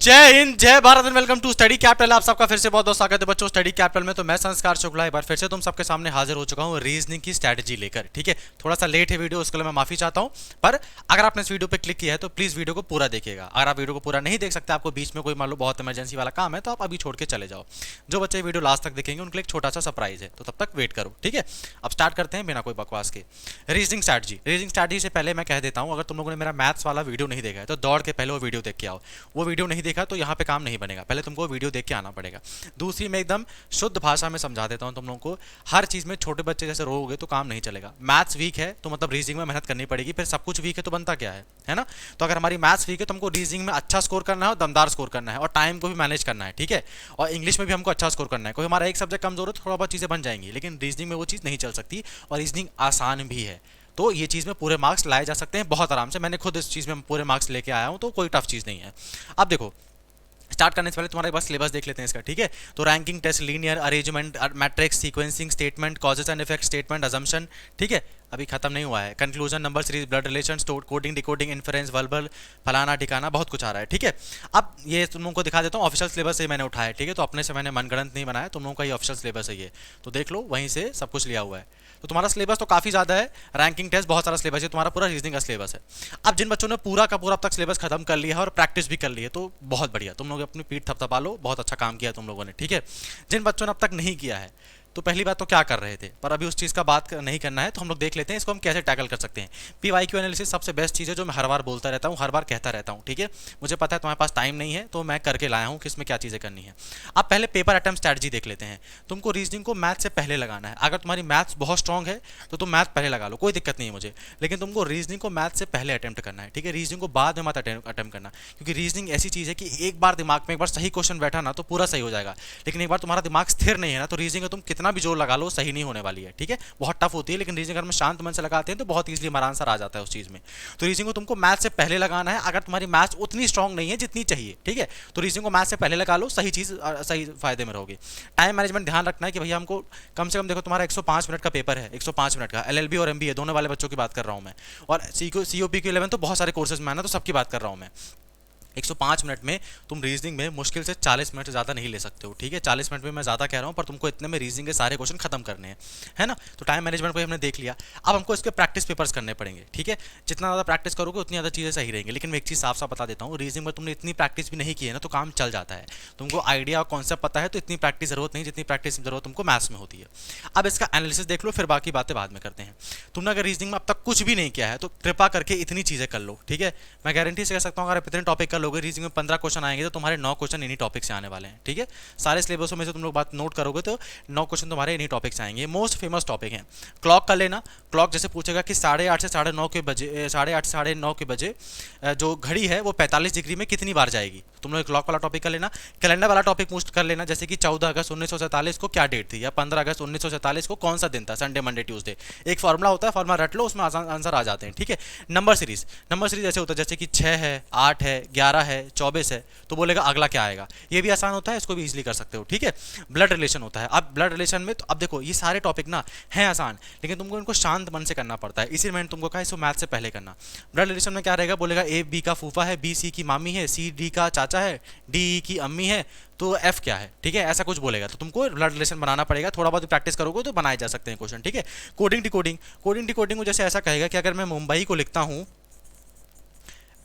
जय हिंद, जय Bharat and welcome to study capital. आप सबका फिर से बहुत बहुत स्वागत है बच्चों स्टडी कैपिटल में। तो मैं संस्कार शुक्ला एक बार फिर से तुम सबके सामने हाजिर हो चुका हूँ रीजनिंग की स्ट्रैटेजी लेकर। ठीक है, थोड़ा सा लेट है वीडियो, उसके लिए मैं माफी चाहता हूँ। पर अगर आपने इस वीडियो पे क्लिक किया है तो प्लीज वीडियो को पूरा देखिएगा। अगर आप वीडियो को पूरा नहीं देख सकते, आपको बीच में कोई मान लो बहुत इमरजेंसी वाला काम है, तो आप अभी छोड़ के चले जाओ। जो बच्चे वीडियो लास्ट तक देखेंगे उनके लिए एक छोटा सा सरप्राइज है, तो तब तक वेट करो। ठीक है, अब स्टार्ट करते हैं बिना कोई बकवास के। Reasoning strategy. रीजनिंग स्ट्रैटेजी से पहले मैं कह देता हूँ, अगर तुम लोगों ने मेरा मैथ्स वाला वीडियो नहीं देखा है तो दौड़ के पहले वो वीडियो देख के आओ। वो वीडियो नहीं देखा तो यहाँ पे काम नहीं बनेगा, पहले तुमको वीडियो देख के आना पड़ेगा। दूसरी, मैं एकदम शुद्ध भाषा में समझा देता हूँ तुम लोगों को। हर चीज में छोटे बच्चे जैसे रोओगे तो काम नहीं चलेगा। मैथ्स वीक है तो मतलब रीजनिंग में मेहनत करनी पड़ेगी, फिर सब कुछ वीक है तो बनता क्या है ना। तो अगर हमारी मैथ्स वीक है तो हमको रीजनिंग में अच्छा स्कोर करना है और दमदार स्कोर करना है, और टाइम को भी मैनेज करना है। ठीक है, और इंग्लिश में भी हमको अच्छा स्कोर करना है। कोई हमारा एक सब्जेक्ट कमजोर है तो थोड़ा बहुत चीजें बन जाएंगी, लेकिन रीजनिंग में वो चीज़ नहीं चल सकती। और रीजनिंग आसान भी है, तो ये चीज़ में पूरे मार्क्स लाए जा सकते हैं बहुत आराम से। मैंने खुद इस चीज़ में पूरे मार्क्स लेके आया हूँ, तो कोई टफ चीज़ नहीं है। अब देखो, स्टार्ट करने से पहले तुम्हारे पास सिलेबस देख लेते हैं इसका। ठीक है, तो ranking test, linear arrangement, matrix, sequencing, statement, causes and effect statement, assumption. ठीक है, अभी खत्म नहीं हुआ है। Conclusion, number series, blood relation, coding, decoding, inference, verbal, फलाना ठिकाना, बहुत कुछ आ रहा है। ठीक है, अब ये तुम लोगों को दिखा देता हूँ, ऑफिशियल सिलेबस से मैंने उठाया है। ठीक है, तो अपने से मैंने मनगढ़ंत नहीं बनाया, तुम लोगों का ये ऑफिशियल सिलेबस है ये, तो देख लो, वहीं से सब कुछ लिया हुआ है। तो तुम्हारा सिलेबस तो काफी ज्यादा है, रैंकिंग टेस्ट बहुत सारा सिलेबस है, तुम्हारा पूरा रीजनिंग का सिलेबस है। अब जिन बच्चों ने पूरा का पूरा अब तक सिलेबस खत्म कर लिया है और प्रैक्टिस भी कर ली है, तो बहुत बढ़िया, तुम लोग अपनी पीठ थपथपा लो, बहुत अच्छा काम किया तुम लोगों ने। ठीक है, जिन बच्चों ने अब तक नहीं किया है, तो पहली बात तो क्या कर रहे थे, पर अभी उस चीज़ का बात नहीं करना है, तो हम लोग देख लेते हैं इसको हम कैसे टैकल कर सकते हैं। पीवाईक्यू एनालिसिस सबसे बेस्ट चीज़ है, जो मैं हर बार बोलता रहता हूँ, हर बार कहता रहता हूँ। ठीक है, मुझे पता है तुम्हारे पास टाइम नहीं है, तो मैं करके लाया हूँ कि इसमें क्या चीज़ें करनी है। अब पहले पेपर अटेम्प्ट स्ट्रैटेजी देख लेते हैं। तुमको रीजनिंग को मैथ से पहले लगाना है। अगर तुम्हारी मैथ्स बहुत स्ट्रॉन्ग है तो तुम मैथ पहले लगा लो, कोई दिक्कत नहीं है मुझे, लेकिन तुमको रीजनिंग को मैथ से पहले अटेम्प्ट करना है। ठीक है, रीजनिंग को बाद में मत अटेम्प्ट करना, क्योंकि रीजनिंग ऐसी चीज़ है कि एक बार दिमाग में एक बार सही क्वेश्चन बैठा ना तो पूरा सही हो जाएगा, लेकिन एक बार तुम्हारा दिमाग स्थिर नहीं है ना, तो रीजनिंग तुम कितना भी जोर लगा लो सही नहीं होने वाली है। ठीक है, बहुत टफ होती है, लेकिन रीजनिंग अगर हम शांत मन से लगाते हैं तो बहुत इजीली हमारा आंसर आ जाता है उस चीज में। तो रीजनिंग को तुमको मैथ से पहले लगाना है। अगर तुम्हारी मैथ उतनी स्ट्रांग नहीं है जितनी चाहिए, ठीक है, तो रीजनिंग को मैथ से पहले लगा लो, सही चीज सही फायदे में रहोगे। टाइम मैनेजमेंट ध्यान रखना है कि भैया हमको कम से कम, देखो तुम्हारा 105 मिनट का पेपर है, 105 मिनट का, एलएलबी और एमबीए दोनों वाले बच्चों की बात कर रहा हूं मैं, और सीओपी के 11 तो बहुत सारे कोर्सेज में है ना, तो सबकी बात कर रहा हूं मैं। 105 मिनट में तुम रीजनिंग में मुश्किल से 40 मिनट से ज़्यादा नहीं ले सकते हो। ठीक है, 40 मिनट में मैं ज़्यादा कह रहा हूँ, पर तुमको इतने में रीजनिंग के सारे क्वेश्चन खत्म करने हैं, है ना। तो टाइम मैनेजमेंट को हमने देख लिया। अब हमको इसके प्रैक्टिस पेपर्स करने पड़ेंगे। ठीक है, जितना ज़्यादा प्रैक्टिस करोगे उतनी ज़्यादा चीज़ें सही रहेंगी, लेकिन मैं एक चीज़ साफ साफ बता देता हूँ, रीजनिंग में तुमने इतनी प्रैक्टिस भी नहीं की है ना तो काम चल जाता है। तुमको आइडिया और कॉन्सेप्ट पता है तो इतनी प्रैक्टिस जरूरत नहीं जितनी प्रैक्टिस जरूरत तुमको मैथ्स में होती है। अब इसका एनालिसिस देख लो, फिर बाकी बातें बाद में करते हैं। तुमने अगर रीजनिंग में अब तक कुछ भी नहीं किया है तो कृपा करके इतनी चीज़ें कर लो। ठीक है, मैं गारंटी से कह सकता हूँ, अगर इतने टॉपिक कर लोगे, रीजनिंग में 15 क्वेश्चन आएंगे तो तुम्हारे 9 क्वेश्चन इन्हीं टॉपिक से आने वाले हैं। ठीक है, सारे सिलेबसों में से तुम लोग बात नोट करोगे तो 9 क्वेश्चन तुम्हारे इन्हीं टॉपिक से आएंगे। मोस्ट फेमस टॉपिक हैं। क्लॉक कर लेना। क्लॉक जैसे पूछेगा कि 8:30 से 9:30 के बजे, 8:30 से 9:30 के बजे जो घड़ी है वो 45 डिग्री में कितनी बार जाएगी, तुम लोग क्लॉक वाला टॉपिक कर लेना। कैलेंडर वाला टॉपिक पूछ कर लेना, जैसे कि 14 अगस्त 1947 को क्या डेट थी, या 15 अगस्त 1947 को कौन सा दिन था, संडे मंडे ट्यूसडे। एक फॉर्मूला होता है, फॉर्मूला रट लो, उसमें आंसर आ जाते हैं। ठीक है, नंबर सीरीज। नंबर सीरीज ऐसे होता है जैसे कि 6 है, 8 है, 11 है, 24 है, तो बोलेगा अगला क्या आएगा। ये भी आसान होता है, इसको भी इजीली कर सकते हो। ठीक है, ब्लड रिलेशन होता है। अब ब्लड रिलेशन में तो अब देखो, ये सारे टॉपिक ना हैं आसान, लेकिन तुमको इनको शांत मन से करना पड़ता है, इसीलिए मैंने तुमको कहा इसको मैथ से पहले करना। ब्लड रिलेशन में क्या रहेगा, बोलेगा ए बी का फूफा है, बी सी की मामी है, सी डी का चाचा है, डी ई की अम्मी है, तो एफ क्या है। ठीक है, ऐसा कुछ बोलेगा, तो तुमको ब्लड रिलेशन बनाना पड़ेगा। थोड़ा बहुत प्रैक्टिस करोगे तो बनाए जा सकते हैं क्वेश्चन। ठीक है, कोडिंग डिकोडिंग। कोडिंग डिकोडिंग को जैसे ऐसा कहेगा कि अगर मैं मुंबई को लिखता हूँ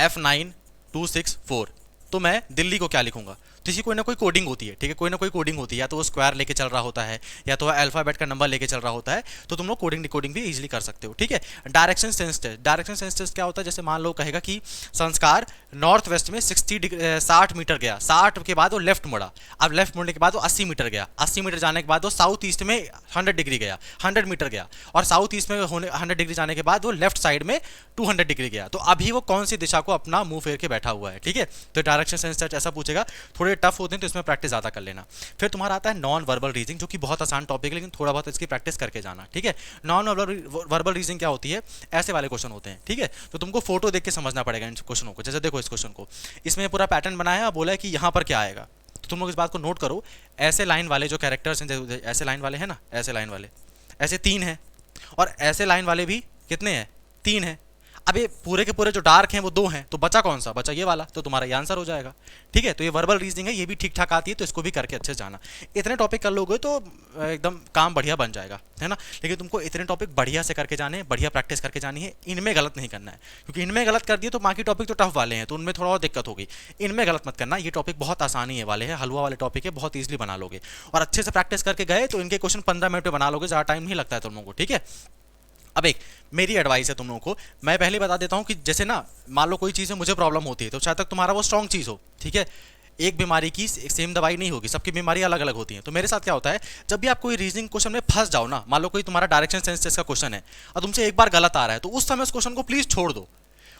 F9264, तो मैं दिल्ली को क्या लिखूंगा, तो इसी कोई ना कोई कोडिंग होती है। ठीक है, कोई ना कोई कोडिंग होती है, या तो वो स्क्वायर लेके चल रहा होता है, या तो अल्फाबेट का नंबर लेके चल रहा होता है, तो तुम लोग कोडिंग डिकोडिंग भी इजीली कर सकते हो। ठीक है, direction sense test. Direction sense test क्या होता है, जैसे मान लो कहेगा कि संस्कार नॉर्थ वेस्ट में 60 मीटर गया, 60 के बाद वो लेफ्ट मुड़ा, अब लेफ्ट मुड़ने के बाद वो 80 मीटर गया, 80 मीटर जाने के बाद वो साउथ ईस्ट में 100 डिग्री गया, 100 मीटर गया, और साउथ ईस्ट में होने 100 डिग्री जाने के बाद वो लेफ्ट साइड में 200 डिग्री गया, तो अभी वो कौन सी दिशा को अपना मुंह फेर के बैठा हुआ है। ठीक है, तो डायरेक्शन सेंस टेस्ट ऐसा पूछेगा, थोड़े टफ होते हैं तो इसमें प्रैक्टिस ज्यादा कर लेना। फिर तुम्हारा आता है नॉन वर्बल रीजनिंग, जो कि बहुत आसान टॉपिक है, लेकिन थोड़ा बहुत इसकी प्रैक्टिस करके जाना। ठीक है, नॉन वर्बल रीजनिंग क्या होती है, ऐसे वाले क्वेश्चन होते हैं। ठीक है, तो तुमको फोटो देख के समझना पड़ेगा इन क्वेश्चनों को। जैसे देखो इस क्वेश्चन को, इसमें पूरा पैटर्न बनाया है, बोला है कि यहाँ पर क्या आएगा, तो तुम लोग इस बात को नोट करो। ऐसे लाइन वाले जो कैरेक्टर्स हैं, ऐसे लाइन वाले हैं ना, ऐसे लाइन वाले ऐसे 3 हैं, और ऐसे लाइन वाले भी कितने हैं, 3 हैं। अब ये पूरे के पूरे जो डार्क हैं वो 2 हैं, तो बचा कौन सा, बचा ये वाला, तो तुम्हारा ये आंसर हो जाएगा। ठीक है, तो ये वर्बल रीजनिंग है, ये भी ठीक ठाक आती है, तो इसको भी करके अच्छे से जाना। इतने टॉपिक कर लोगे तो एकदम काम बढ़िया बन जाएगा, है ना। लेकिन तुमको इतने टॉपिक बढ़िया से करके जाने हैं, बढ़िया प्रैक्टिस करके जानी है, इनमें गलत नहीं करना है, क्योंकि इनमें गलत कर दिए तो बाकी टॉपिक तो टफ वाले हैं, तो उनमें थोड़ा और दिक्कत होगी। इनमें गलत मत करना, ये टॉपिक बहुत आसानी है वाले हैं, हलवा वाले टॉपिक है, बहुत ईजिली बना लोगे। और अच्छे से प्रैक्टिस करके गए तो इनके क्वेश्चन 15 मिनट में बना लोगे, ज़्यादा टाइम नहीं लगता है तुम लोगों को। ठीक है, अब एक मेरी एडवाइस है तुम लोगों को, मैं पहले बता देता हूं कि जैसे ना, मान लो कोई चीज़ में मुझे प्रॉब्लम होती है, तो शायद तक तुम्हारा वो स्ट्रॉन्ग चीज़ हो। ठीक है, एक बीमारी की सेम दवाई नहीं होगी, सबकी बीमारी अलग अलग होती है। तो मेरे साथ क्या होता है, जब भी आप कोई रीजनिंग क्वेश्चन में फंस जाओ ना, मान लो कोई तुम्हारा डायरेक्शन सेंस टेस्ट का क्वेश्चन है और तुमसे एक बार गलत आ रहा है, तो उस समय उस क्वेश्चन को प्लीज छोड़ दो।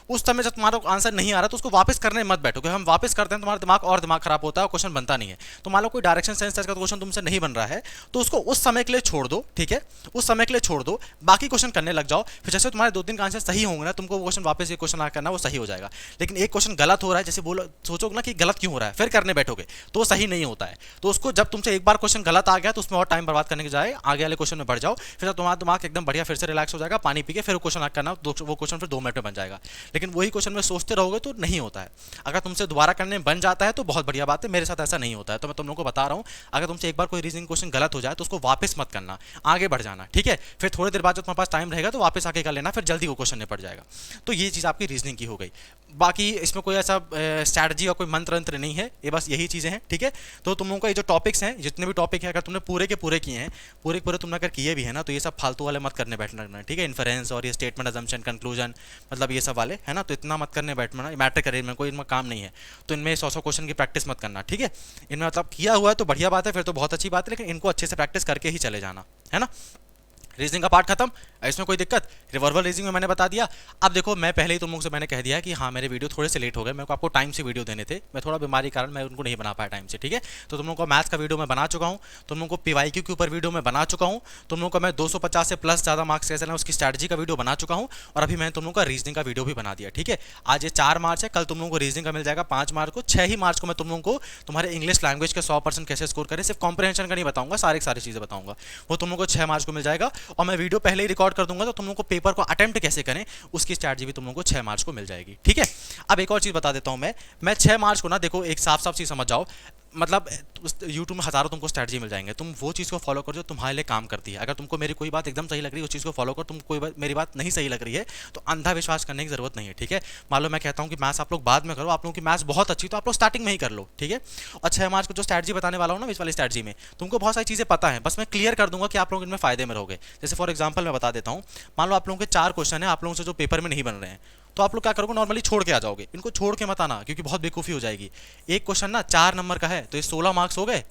उस समय जब तुम्हारा आंसर नहीं आ रहा तो उसको वापस करने मत बैठो, क्योंकि हम वापस करते हैं तुम्हारा दिमाग और दिमाग खराब होता है और क्वेश्चन बनता नहीं है। तो मान लो कोई डायरेक्शन सेंस टेस्ट का क्वेश्चन तुमसे नहीं बन रहा है, तो उसको उस समय के लिए छोड़ दो। ठीक है, उस समय के लिए छोड़ दो, बाकी क्वेश्चन करने लग जाओ। फिर जैसे तुम्हारे 2-3 का आंसर सही होंगे ना, तुमको क्वेश्चन वापस ये क्वेश्चन आ करना वो सही हो जाएगा। लेकिन एक क्वेश्चन गलत हो रहा है, जैसे बोलो सोचोगे ना कि गलत क्यों हो रहा है, फिर करने बैठोगे तो वो सही नहीं होता है। तो उसको जब तुमसे एक बार क्वेश्चन गलत आ गया तो उसमें और टाइम बर्बाद करने के जाए आगे वाले क्वेश्चन में बढ़ जाओ। फिर तुम्हारा दिमाग एकदम बढ़िया फिर से रिलैक्स हो जाएगा, पानी पी के फिर क्वेश्चन करना, वो क्वेश्चन फिर 2 मिनट में बन जाएगा। लेकिन वही क्वेश्चन में सोचते रहोगे तो नहीं होता है। अगर तुमसे दोबारा करने बन जाता है तो बहुत बढ़िया बात है, मेरे साथ ऐसा नहीं होता है, तो मैं तुम लोगों को बता रहा हूं, अगर तुमसे एक बार कोई रीजनिंग क्वेश्चन गलत हो जाए तो उसको वापस मत करना, आगे बढ़ जाना। ठीक है, फिर थोड़ी देर बाद जब तुम्हारे पास टाइम रहेगा तो वापस आके कर लेना, फिर जल्दी वो क्वेश्चन निपट जाएगा। तो ये चीज़ आपकी रीजनिंग की हो गई। बाकी इसमें कोई ऐसा स्ट्रैटेजी और कोई मंत्र अंत्र नहीं है, ये बस यही चीज़ें हैं। ठीक है, तो तुम लोगों का ये जो टॉपिक्स हैं, जितने भी टॉपिक हैं, अगर तुमने पूरे के पूरे किए हैं, पूरे के पूरे तुमने अगर किए भी है ना, तो ये सब फालतू वाले मत करने बैठना। ठीक है, इन्फरेंस और ये स्टेटमेंट, अजम्पशन, कंक्लूजन, मतलब ये सब वाले है ना, तो इतना मत करने बैठना। मैट्रिक अरेंजमेंट कोई इनमें काम नहीं है, तो इनमें 100 क्वेश्चन की प्रैक्टिस मत करना। ठीक है, इनमें मतलब किया हुआ है तो बढ़िया बात है, फिर तो बहुत अच्छी बात है, लेकिन इनको अच्छे से प्रैक्टिस करके ही चले जाना, है ना। रीजनिंग का पार्ट खत्म, इसमें कोई दिक्कत। रिवर्बल रीजनिंग में मैंने बता दिया। अब देखो, मैं पहले ही तुम लोगों से मैंने कह दिया कि हाँ मेरे वीडियो थोड़े से लेट हो गए, मेरे को आपको टाइम से वीडियो देने थे, मैं थोड़ा बीमारी के कारण मैं उनको नहीं बना पाया टाइम से। ठीक है, तो तुम लोगों को मैथ्स का वीडियो मैं बना चुका हूँ, तुम लोगों को पीवाईक्यू के ऊपर वीडियो मैं बना चुका हूँ, तुम लोगों को मैं 250 से प्लस ज़्यादा मार्क्स कैसे लें उसकी स्ट्रैटेजी का वीडियो बना चुका हूँ, और अभी मैंने तुम लोगों का रीजनिंग का वीडियो भी बना दिया। ठीक है, आज ये 4 मार्च है, कल तुम लोगों को रीजनिंग का मिल जाएगा 5 मार्च को। 6 ही मार्च को मैं तुम लोगों को तुम्हारे इंग्लिश लैंग्वेज के 100% कैसे स्कोर करें, सिर्फ कॉम्प्रहेंशन का नहीं बताऊंगा, सारी चीज़ें बताऊंगा, वो तुम लोगों को 6 मार्च को मिल जाएगा। और मैं वीडियो पहले ही रिकॉर्ड कर दूंगा, तो तुम लोगों को पेपर को अटेम्प्ट कैसे करें उसकी स्ट्रैटेजी भी तुम लोगों को 6 मार्च को मिल जाएगी। ठीक है, अब एक और चीज़ बता देता हूं मैं 6 मार्च को ना, देखो एक साफ चीज़ समझ जाओ, मतलब यूट्यूब में हज़ारों तुमको स्ट्रैटेजी मिल जाएंगे, तुम वो चीज़ को फॉलो करो जो तुम्हारे लिए काम करती है। अगर तुमको मेरी कोई बात एकदम सही लग रही है उस चीज़ को फॉलो करो, तुम मेरी बात नहीं सही लग रही है तो अंधा विश्वास करने की जरूरत नहीं है। ठीक है, मान लो मैं कहता हूँ कि मैथ्स आप लोग बाद में करो, आप लोगों की मैथ्स बहुत अच्छी, तो आप लोग स्टार्टिंग में ही कर लो। ठीक है, और 6 मार्च को जो स्ट्रैटेजी बताने वाला हूँ ना, इस वाली स्ट्रैटेजी में तुमको बहुत सारी चीज़ें पता है, बस मैं क्लियर कर दूंगा कि आप लोग इनमें फायदे में रहोगे। जैसे फॉर एग्जाम्पल मैं बता देता हूँ, मान लो आप लोगों के 4 क्वेश्चन है, आप लोगों से जो पेपर में नहीं बन रहे हैं, तो आप लोग क्या करोगे, नॉर्मली छोड़ के आ जाओगे, इनको छोड़ के मत आना, क्योंकि बहुत बेवकूफ़ी हो जाएगी। एक क्वेश्चन ना 4 नंबर का है तो ये 16 मार्क्स हो गए।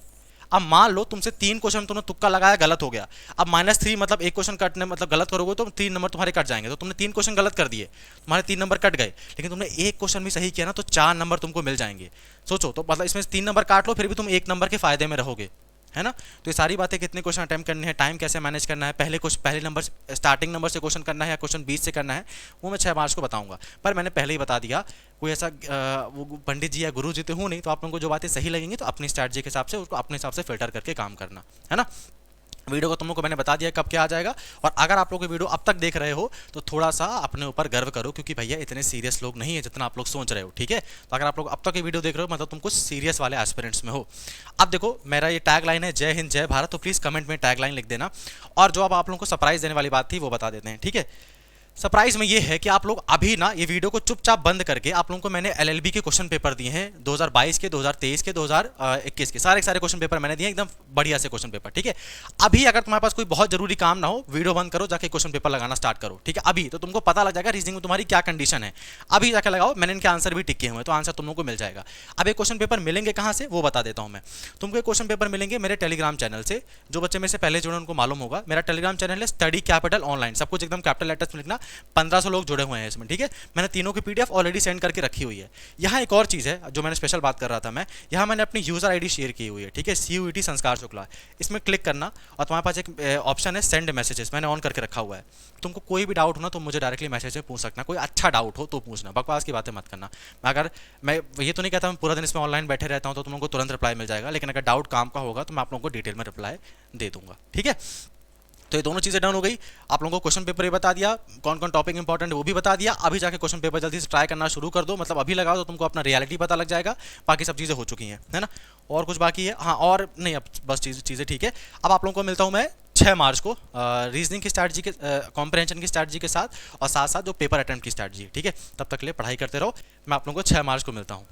अब मान लो तुमसे 3 क्वेश्चन तुमने तुक्का लगाया, गलत हो गया, अब -3 मतलब एक क्वेश्चन कटने मतलब गलत करोगे तो 3 नंबर तुम्हारे कट जाएंगे, तो तुमने 3 क्वेश्चन गलत कर दिए, तुम्हारे 3 नंबर कट गए। लेकिन तुमने एक क्वेश्चन भी सही किया ना तो 4 नंबर तुमको मिल जाएंगे। सोचो, तो मतलब इसमें 3 नंबर काट लो फिर भी तुम 1 नंबर के फायदे में रहोगे, है ना। तो ये सारी बातें, कितने क्वेश्चन अटेम्प्ट करने हैं, टाइम कैसे मैनेज करना है, पहले नंबर स्टार्टिंग नंबर से क्वेश्चन करना है या क्वेश्चन 20 से करना है, वो मैं 6 मार्च को बताऊंगा। पर मैंने पहले ही बता दिया, कोई ऐसा वो पंडित जी या गुरु जी तो हूँ नहीं, तो आप लोगों को जो बातें सही लगेंगी तो अपनी स्ट्रैटेजी के हिसाब से उसको अपने हिसाब से फिल्टर करके काम करना, है ना। वीडियो को तुम लोग को मैंने बता दिया कब क्या आ जाएगा। और अगर आप लोग ये वीडियो अब तक देख रहे हो तो थोड़ा सा अपने ऊपर गर्व करो, क्योंकि भैया इतने सीरियस लोग नहीं है जितना आप लोग सोच रहे हो। ठीक है, तो अगर आप लोग अब तक ये वीडियो देख रहे हो मतलब तुम कुछ सीरियस वाले एस्पिरेंट्स में हो। अब देखो, मेरा ये टैग लाइन है जय हिंद जय भारत, तो प्लीज़ कमेंट में टैग लाइन लिख देना। और जो अब आप लोगों को सरप्राइज देने वाली बात थी वो बता देते हैं। ठीक है, सरप्राइज में ये है कि आप लोग अभी ना ये वीडियो को चुपचाप बंद करके, आप लोगों को मैंने एलएलबी के क्वेश्चन पेपर दिए हैं 2022 के, 2023 के, 2021 के, सारे क्वेश्चन पेपर मैंने दिए, एकदम बढ़िया से क्वेश्चन पेपर। ठीक है, अभी अगर तुम्हारे पास कोई बहुत जरूरी काम ना हो, वीडियो बंद करो, जाके क्वेश्चन पेपर लगाना स्टार्ट करो। ठीक है, अभी तो तुमको पता लग जाएगा रीजनिंग में तुम्हारी क्या कंडीशन है। अभी जाकर लगाओ, मैंने इनके आंसर भी टिके हुए हैं, तो आंसर तुम लोग को मिल जाएगा। अब एक क्वेश्चन पेपर मिलेंगे कहाँ से वो बता देता हूँ मैं तुमको। क्वेश्चन पेपर मिलेंगे मेरे टेलीग्राम चैनल से, जो बच्चे में से पहले जुड़े उनको मालूम होगा, मेरा टेलीग्राम चैनल है स्टडी कैपिटल ऑनलाइन, सब कुछ एकदम कैपिटल लेटर्स में लिखना, 1500 लोग जुड़े हुए हैं इसमें। ठीक है, मैंने तीनों की पीडीएफ ऑलरेडी सेंड करके रखी हुई है। यहाँ एक और चीज़ है जो मैंने स्पेशल बात कर रहा था, मैं यहाँ मैंने अपनी यूजर आईडी शेयर की हुई है। ठीक है, CUET संस्कार शुक्ला, इसमें क्लिक करना और तुम्हारे पास एक ऑप्शन है सेंड मैसेजेस, मैंने ऑन करके रखा हुआ है। तुमको कोई भी डाउट हो ना तो मुझे डायरेक्टली मैसेज में पूछ सकना, कोई अच्छा डाउट हो तो पूछना, बकवास की बातें मत करना। अगर मैं ये तो नहीं कहता मैं पूरा दिन इसमें ऑनलाइन बैठे रहता हूँ तो तुम लोगों को तुरंत रिप्लाई मिल जाएगा, लेकिन अगर डाउट काम का होगा तो मैं आप लोगों को डिटेल में रिप्लाई दे दूंगा। ठीक है, तो ये दोनों चीज़ें डन हो गई। आप लोगों को क्वेश्चन पेपर ये बता दिया, कौन कौन टॉपिक इंपॉर्टेंट है वो भी बता दिया। अभी जाके क्वेश्चन पेपर जल्दी से ट्राई करना शुरू कर दो, मतलब अभी लगाओ तो तुमको अपना रियलिटी पता लग जाएगा। बाकी सब चीज़ें हो चुकी हैं, है ना। और कुछ बाकी है? हाँ, और नहीं, अब बस चीज़ें ठीक है। अब आप लोगों को मिलता हूँ मैं 6 मार्च को रीजनिंग की स्ट्रैटेजी के, कॉम्प्रहेंशन की स्ट्रैटेजी के साथ, और साथ साथ जो पेपर अटेम्प्ट की स्ट्रैटेजी है, ठीक है। तब तक के लिए पढ़ाई करते रहो। मैं आप लोगों को 6 मार्च को मिलता हूँ।